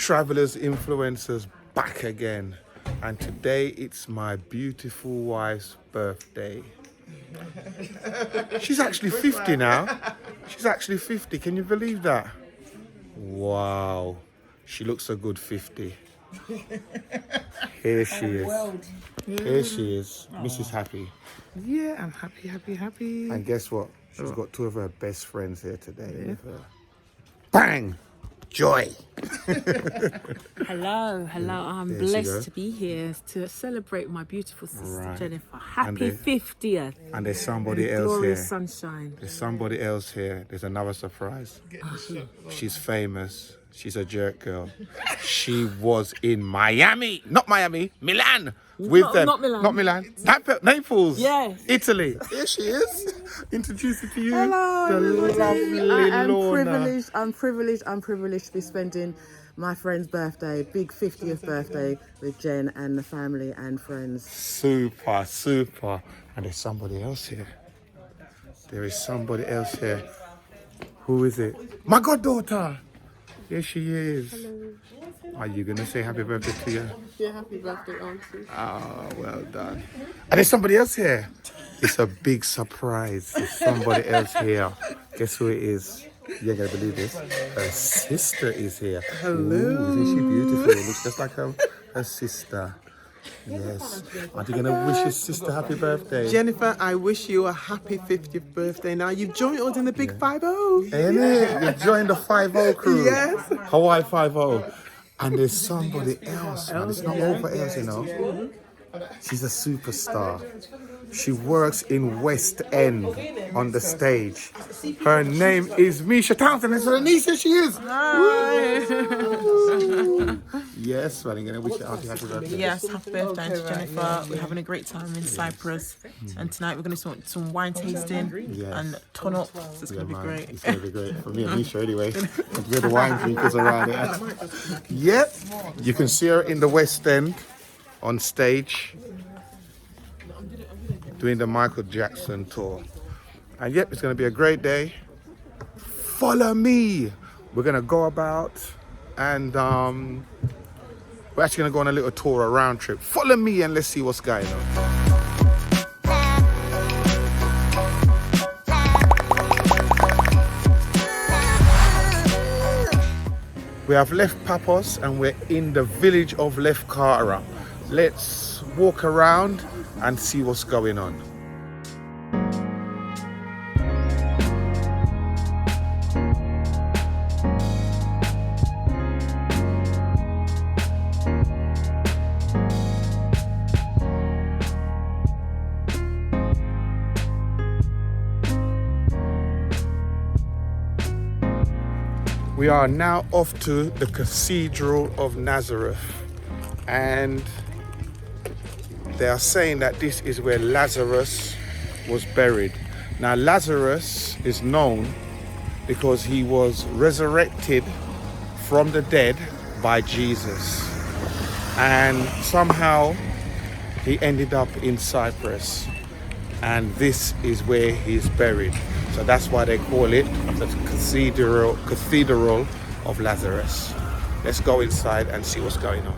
Travelers Influencers back again, and today it's my beautiful wife's birthday. She's actually 50 now. She's actually 50. Can you believe that? Wow, she looks a good 50. Here she is. Here she is, Mrs. Happy. Yeah, I'm happy. And guess what? She's got two of her best friends here today with her. Bang! Joy! Hello. I'm blessed to be here to celebrate my beautiful sister Jennifer. Happy 50th. And there's somebody else Glorious here. sunshine. There's somebody else here. There's another surprise. She's famous. She's a jerk girl. She was in Miami. Not Miami, Milan. With them. Not Milan. Not Milan. Naples. Yes. Italy. Here she is. Introduce it to you. Hello, the everybody. lovely I'm Lorna. privileged to be spending my friend's birthday, big 50th birthday, with Jen and the family and friends. Super. And there's somebody else here. There is somebody else here. Who is it? My goddaughter. Here she is. Hello. Are you going to say happy birthday to you? Yeah, happy birthday, Auntie. Ah, well done. And there's somebody else here. It's a big surprise. There's somebody else here. Guess who it is? You ain't going to believe this. Her sister is here. Hello. Ooh, isn't she beautiful? Looks just like her sister. Yes. Are you going to wish your sister happy birthday? Jennifer, I wish you a happy 50th birthday. Now you've joined us in the big 5-0. Ain't it? You joined the 5-0 crew. Yes. Hawaii 5-0. And there's somebody else, man. It's not over else, you know. She's a superstar. She works in West End on the stage. Her name is Misha Townsend. It's her niece, here she is. Yes, well, I'm going to wish you happy birthday. Yes, happy birthday to Jennifer. We're having a great time in Cyprus. And tonight we're going to do some wine tasting and ton up. So it's going to be great. It's going to be great. For me and Misha, anyway. We're the wine drinkers around here. Yep. You can see her in the West End on stage doing the Michael Jackson tour. And yep, it's going to be a great day. Follow me. We're going to go about and we're actually going to go on a little tour, a round trip. Follow me and let's see what's going on. We have left Paphos and we're in the village of Lefkara. Let's walk around and see what's going on. We are now off to the Cathedral of Nazareth, and they are saying that this is where Lazarus was buried. Now Lazarus is known because he was resurrected from the dead by Jesus, and somehow he ended up in Cyprus, and this is where he's buried. So that's why they call it the Cathedral of Lazarus. Let's go inside and see what's going on.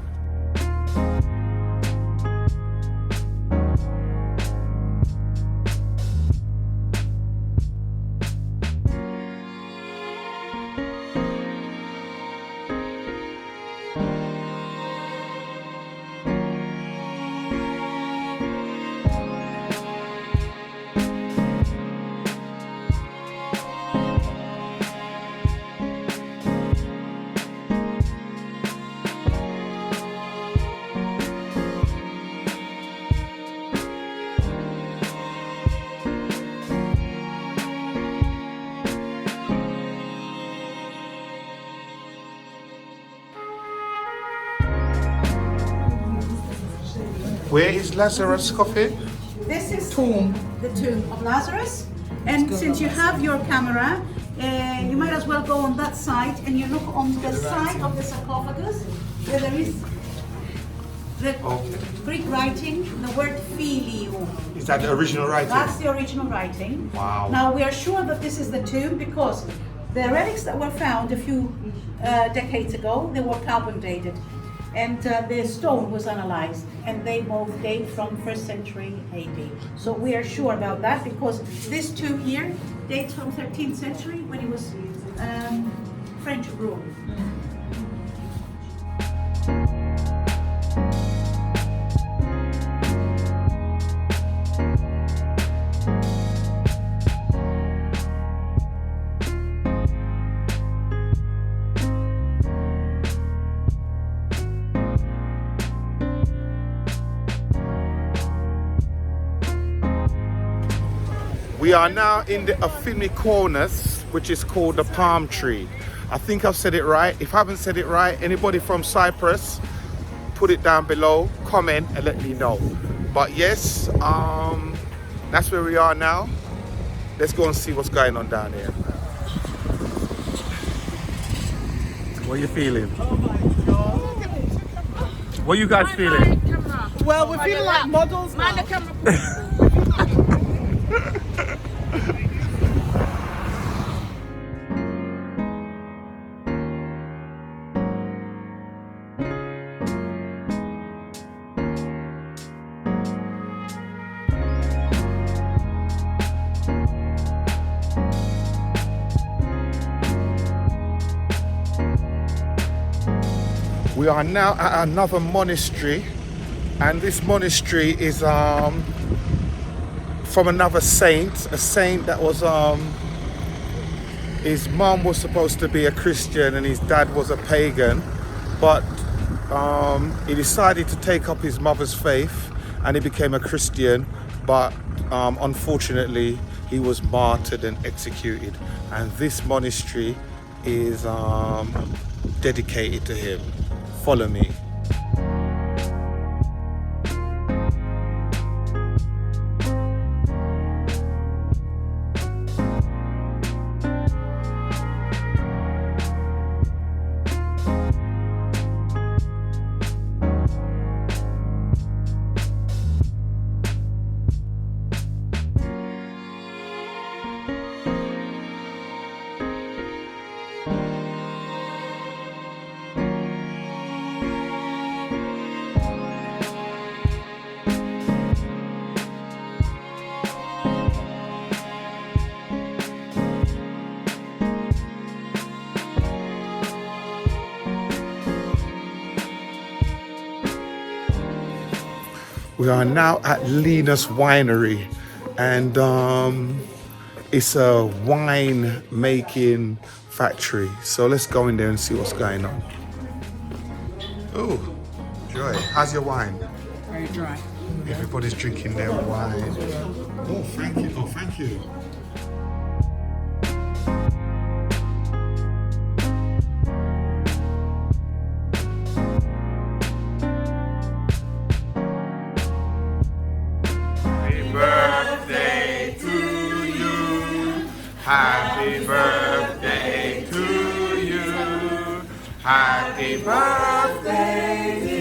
Where is Lazarus' coffin? This is the tomb of Lazarus. And since you have your camera, you might as well go on that side and you look on the side of the sarcophagus where there is the Greek writing, the word filio. Is that the original writing? That's the original writing. Wow. Now we are sure that this is the tomb because The relics that were found a few decades ago, they were carbon dated, and the stone was analyzed, and they both date from 1st century AD. So we are sure about that because this tomb here dates from 13th century when it was French rule. We are now in the Afimi Corners, which is called the palm tree. I think I've said it right. If I haven't said it right, anybody from Cyprus, put it down below, comment and let me know. But yes, that's where we are now. Let's go and see what's going on down here. What are you feeling? What are you guys feeling? Well, we're feeling like models now. We are now at another monastery, and this monastery is from another saint, a saint that was his mom was supposed to be a Christian and his dad was a pagan, but he decided to take up his mother's faith and he became a Christian, but unfortunately he was martyred and executed, and this monastery is dedicated to him. Follow me. We are now at Lena's Winery, and it's a wine making factory. So let's go in there and see what's going on. Oh, Joy, how's your wine? Very dry. Everybody's drinking their wine. Oh, thank you. Oh, thank you. Happy birthday to you. Happy birthday,